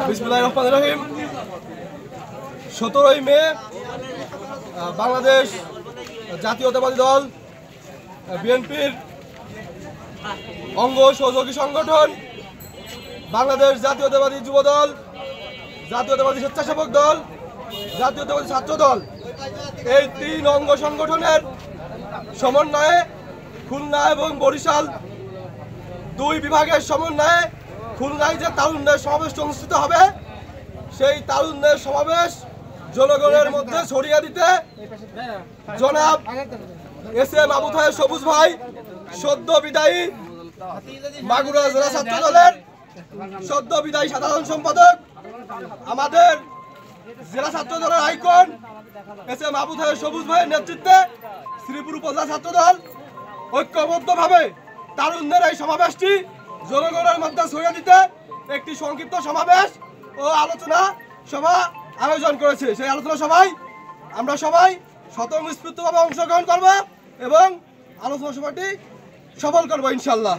বিসমিল্লাহির রহমানির রহিম। 17ই মে বাংলাদেশ জাতীয়তাবাদী দল বিএনপির অঙ্গ সহযোগী সংগঠন বাংলাদেশ জাতীয়তাবাদী যুব দল, জাতীয়তাবাদী স্বেচ্ছাসেবক দল, জাতীয়তাবাদী ছাত্র দল, এই 3 অঙ্গ সংগঠনের সমন্বয়ে খুলনা এবং বরিশাল 2 বিভাগের সমন্বয়ে খুলনায় যে তারুণ্যের সমাবেশ অনুষ্ঠিত হবে, সেই তারুণ্যের সমাবেশ জনগণের মধ্যে ছড়িয়ে দিতে জনাব এস.এম. আবু তাহের সবুজ ভাই, সদ্য বিদায়ী মাগুরা জেলা ছাত্র দলের সদ্য বিদায়ী সাধারণ সম্পাদক, আমাদের জেলা ছাত্র দলের আইকন এস.এম. আবু তাহের সবুজ ভাইয়ের নেতৃত্বে শ্রীপুর উপজেলা ছাত্র দল ঐক্যবদ্ধভাবে তারুণ্যের এই সমাবেশটি জনগণের মধ্যে ছড়িয়ে দিতে একটি সংক্ষিপ্ত সমাবেশ ও আলোচনা সভা আয়োজন করেছে। সেই আলোচনা সভায় আমরা সবাই স্বতঃস্ফূর্তভাবে অংশগ্রহণ করব এবং আলোচনা সভাটি সফল করবো ইনশাআল্লাহ।